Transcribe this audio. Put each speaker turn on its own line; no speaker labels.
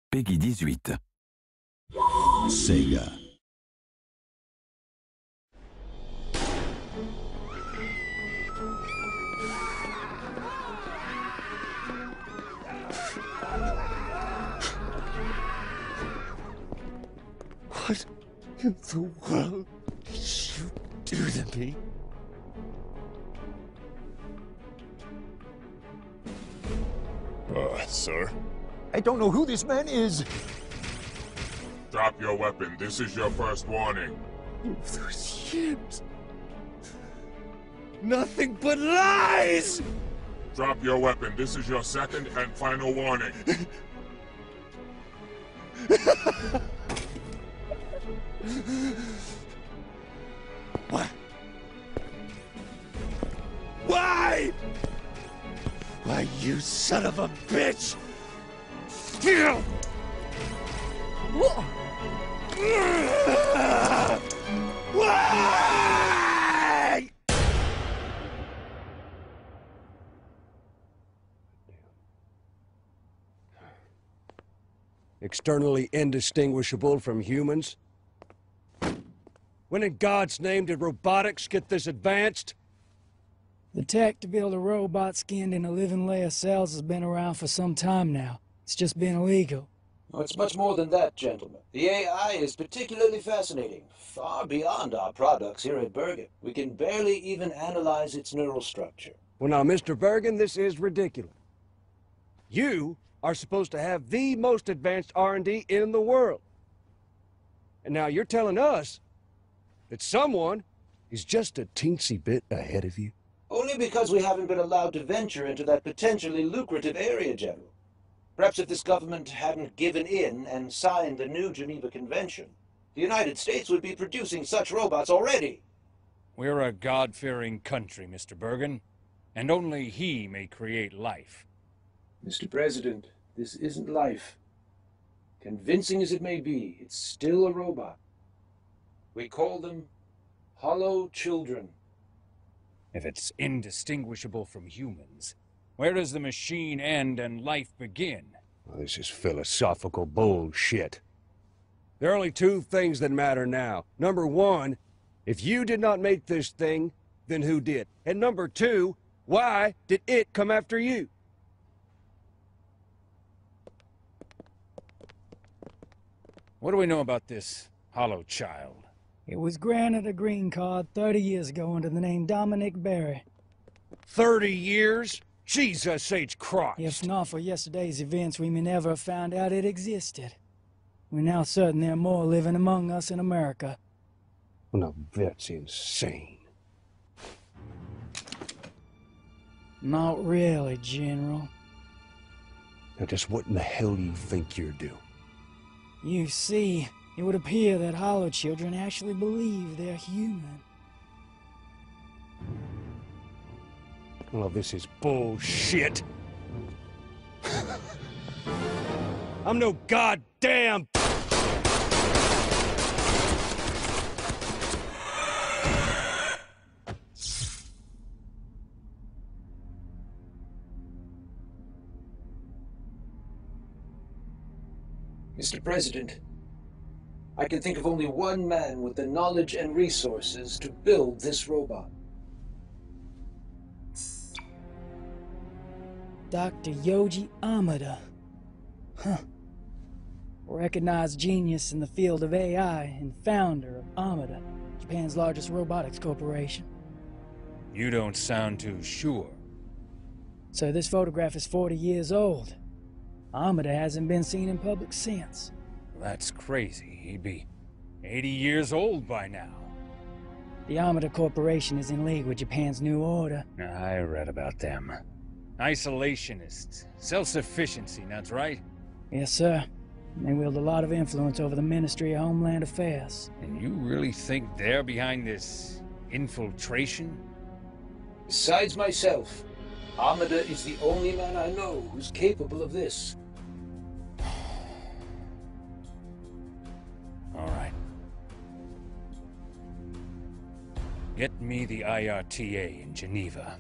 Peggy 18.
Sega.
What in the world did you do to me?
Sir?
I don't know who this man is.
Drop your weapon. This is your first warning.
Those yips. Nothing but lies!
Drop your weapon. This is your second and final warning.
What? Why? Why, you son of a bitch! Why?
Externally indistinguishable from humans? When in God's name did robotics get this advanced?
The tech to build a robot skinned in a living layer cells has been around for some time now. It's just been illegal.
Oh, it's much more than that, gentlemen. The AI is particularly fascinating, far beyond our products here at Bergen. We can barely even analyze its neural structure.
Well now, Mr. Bergen, this is ridiculous. You are supposed to have the most advanced R&D in the world. And now you're telling us that someone is just a teensy bit ahead of you?
Only because we haven't been allowed to venture into that potentially lucrative area, General. Perhaps if this government hadn't given in and signed the new Geneva Convention, the United States would be producing such robots already.
We're a God-fearing country, Mr. Bergen, and only he may create life.
Mr. President, this isn't life. Convincing as it may be, it's still a robot. We call them hollow children.
If it's indistinguishable from humans, where does the machine end and life begin?
Well, this is philosophical bullshit. There are only two things that matter now. Number one, if you did not make this thing, then who did? And number two, why did it come after you?
What do we know about this hollow child?
It was granted a green card 30 years ago under the name Dominic Berry.
30 years? Jesus H. Christ!
If not for yesterday's events, we may never have found out it existed. We're now certain there are more living among us in America.
Well, now that's insane.
Not really, General.
Now just what in the hell do you think you're doing?
You see, it would appear that hollow children actually believe they're human.
Well, this is bullshit. I'm no goddamn...
Mr. President, I can think of only one man with the knowledge and resources to build this robot.
Dr. Yoji Amada. Huh. Recognized genius in the field of AI and founder of Amada, Japan's largest robotics corporation.
You don't sound too sure.
So this photograph is 40 years old. Amada hasn't been seen in public since.
That's crazy. He'd be 80 years old by now.
The Amada Corporation is in league with Japan's New Order.
I read about them. Isolationists. Self-sufficiency, that's right?
Yes, sir. They wield a lot of influence over the Ministry of Homeland Affairs.
And you really think they're behind this infiltration?
Besides myself, Amada is the only man I know who's capable of this.
All right. Get me the IRTA in Geneva.